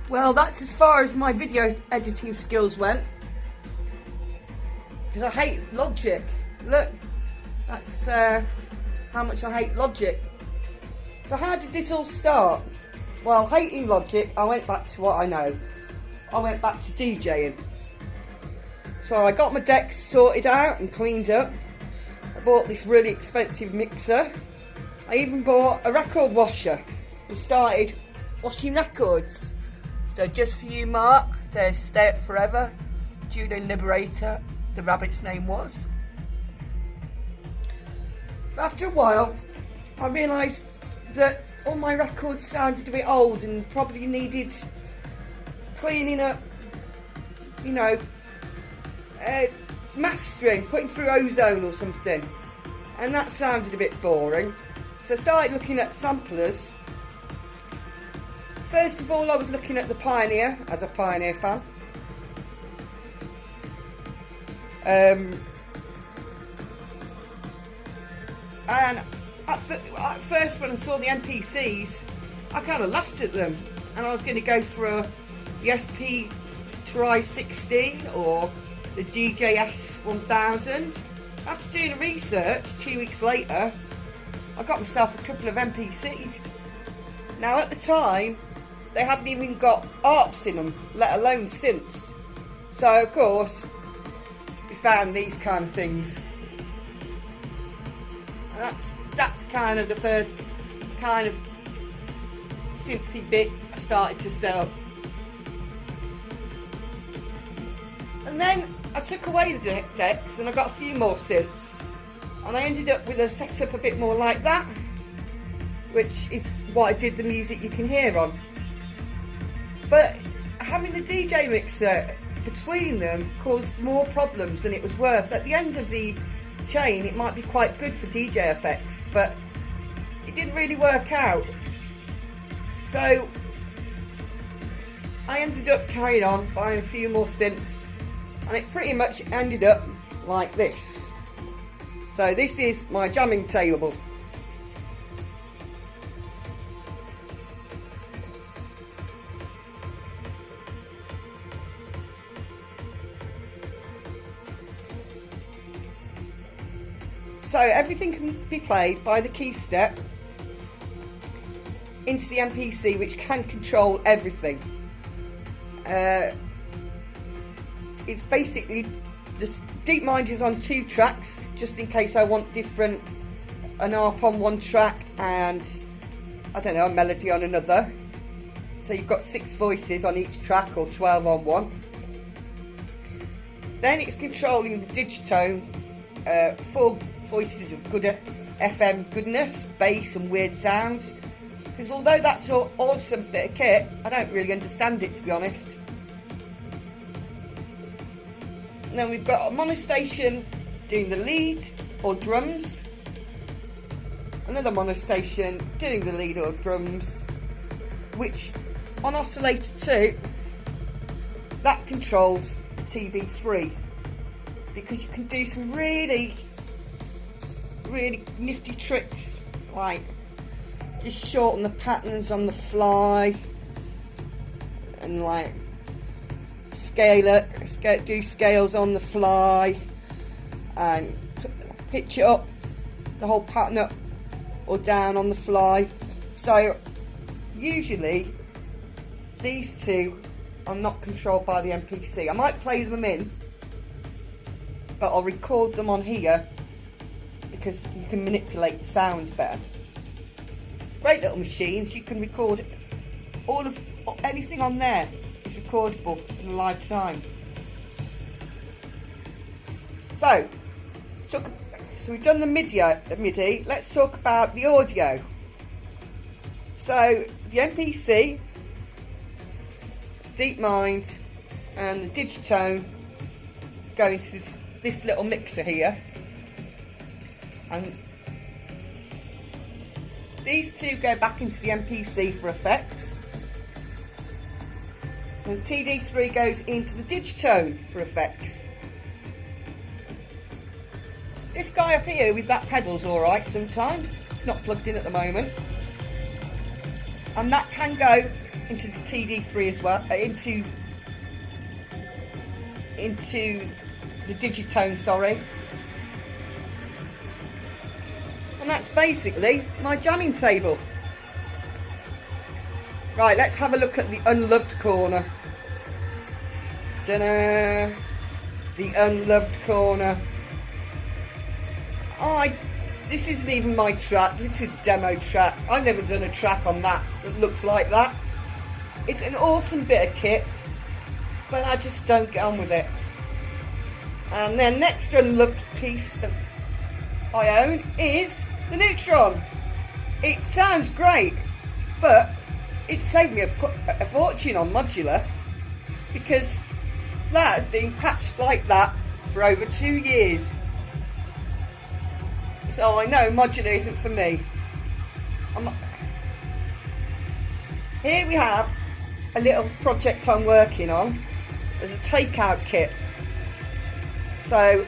Well, that's as far as my video editing skills went. Because I hate Logic. Look, that's how much I hate Logic. So how did this all start? Well, hating Logic, I went back to what I know. I went back to DJing. So I got my decks sorted out and cleaned up. I bought this really expensive mixer. I even bought a record washer and started washing records. So just for you, Mark, there's Stay Up Forever, Judo Liberator, the rabbit's name was. After a while, I realised that all my records sounded a bit old and probably needed cleaning up, you know, mastering, putting through ozone or something. And that sounded a bit boring. So I started looking at samplers. First of all, I was looking at the Pioneer, as a Pioneer fan. And at first when I saw the MPCs, I kind of laughed at them. And I was going to go for the SP Tri-60 or the DJS 1000. After doing research, 2 weeks later, I got myself a couple of MPCs. Now at the time, they hadn't even got ARPs in them, let alone synths. So of course, we found these kind of things. And that's kind of the first kind of synthy bit I started to sell. And then I took away the decks and I got a few more synths. And I ended up with a setup a bit more like that, which is what I did the music you can hear on. But having the DJ mixer between them caused more problems than it was worth. At the end of the chain, it might be quite good for DJ effects, but it didn't really work out. So I ended up carrying on, buying a few more synths, and it pretty much ended up like this. So this is my jamming table. So everything can be played by the key step into the MPC, which can control everything. It's basically, the DeepMind is on 2 tracks, just in case I want an ARP on one track and, I don't know, a melody on another. So you've got 6 voices on each track, or 12 on one. Then it's controlling the digitone, 4 voices of good FM goodness, bass and weird sounds. Because although that's an awesome bit of kit, I don't really understand it, to be honest. And then we've got a monostation doing the lead or drums. Another monostation doing the lead or drums, which on oscillator 2, that controls the TB3. Because you can do some really nifty tricks, like just shorten the patterns on the fly and like do scales on the fly and pitch it up, the whole pattern up or down on the fly. So usually these two are not controlled by the MPC. I might play them in, but I'll record them on here because you can manipulate the sounds better. Great little machines. You can record anything on there is recordable in a live time. So we've done the MIDI. Let's talk about the audio. So the MPC, DeepMind, and the Digitone go into this little mixer here, and these two go back into the MPC for effects, and TD3 goes into the Digitone for effects. This guy up here with that pedal's alright sometimes. It's not plugged in at the moment. And that can go into the TD3 as well, into the Digitone, sorry. And that's basically my jamming table. Right, let's have a look at the unloved corner. Ta-da! The unloved corner. This isn't even my track, this is demo track. I've never done a track on that looks like that. It's an awesome bit of kit, but I just don't get on with it. And then next unloved piece of I own is the Neutron. It sounds great, but it saved me a fortune on modular, because that has been patched like that for over 2 years. So I know modular isn't for me. Here we have a little project I'm working on as a takeout kit. So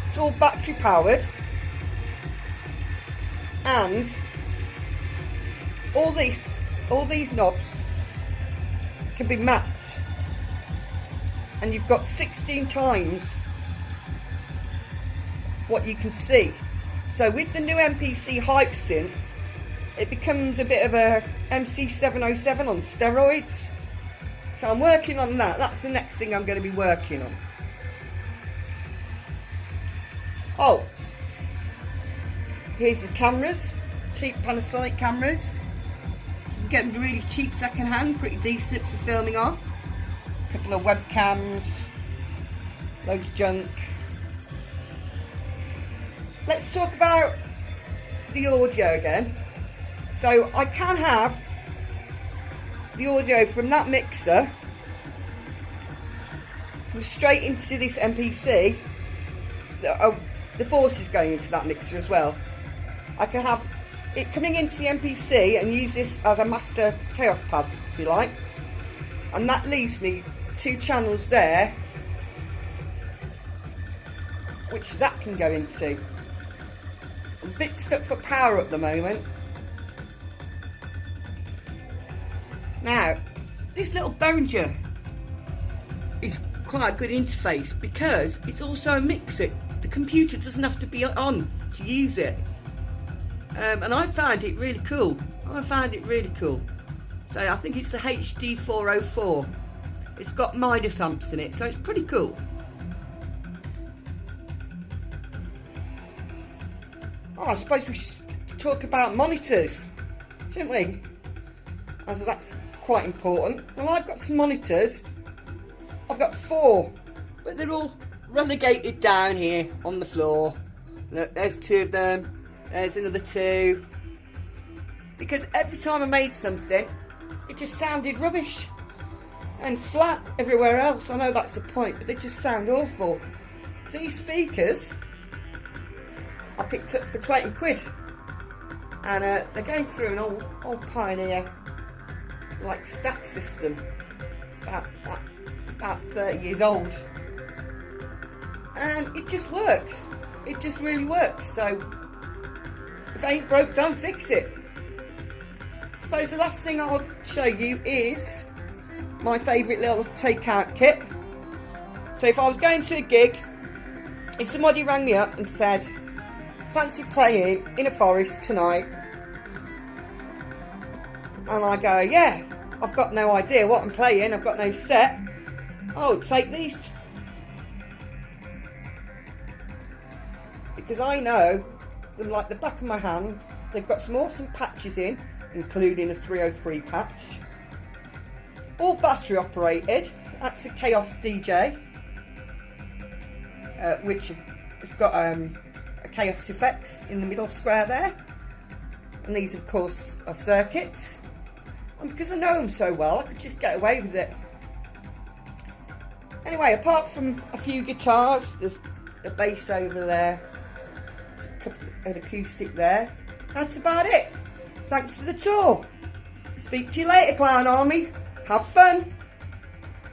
it's all battery powered, and all these knobs can be mapped, and you've got 16 times what you can see. So with the new MPC Hype Synth, it becomes a bit of a MC707 on steroids. So I'm working on that. That's the next thing I'm going to be working on. Oh, here's the cameras, cheap Panasonic cameras. You can get them really cheap second hand, pretty decent for filming on. A couple of webcams, loads of junk. Let's talk about the audio again. So I can have the audio from that mixer come straight into this MPC. The force is going into that mixer as well. I can have it coming into the MPC and use this as a master chaos pad, if you like. And that leaves me 2 channels there, which that can go into. I'm a bit stuck for power at the moment. Now, this little Behringer is quite a good interface because it's also a mixer. The computer doesn't have to be on to use it. And I found it really cool. So I think it's the HD404. It's got Midas amps in it, so it's pretty cool. Oh, I suppose we should talk about monitors, shouldn't we? As that's quite important. Well, I've got some monitors. I've got 4, but they're all relegated down here on the floor. Look, there's 2 of them. There's another 2. Because every time I made something, it just sounded rubbish and flat everywhere else. I know that's the point, but they just sound awful. These speakers I picked up for 20 quid, and they're going through an old Pioneer like stack system, about 30 years old, and it just works. It just really works. So if it ain't broke, don't fix it. I suppose the last thing I'll show you is my favourite little takeout kit. So if I was going to a gig, if somebody rang me up and said, fancy playing in a forest tonight, and I go, yeah, I've got no idea what I'm playing, I've got no set, oh, take these, because I know them like the back of my hand. They've got some awesome patches in, including a 303 patch, all battery operated. That's a Chaos DJ, which has got a Chaos effects in the middle square there, and these of course are circuits, and because I know them so well I could just get away with it. Anyway, apart from a few guitars, there's a bass over there, an acoustic there, that's about it. Thanks for the tour. Speak to you later, Clown Army. Have fun.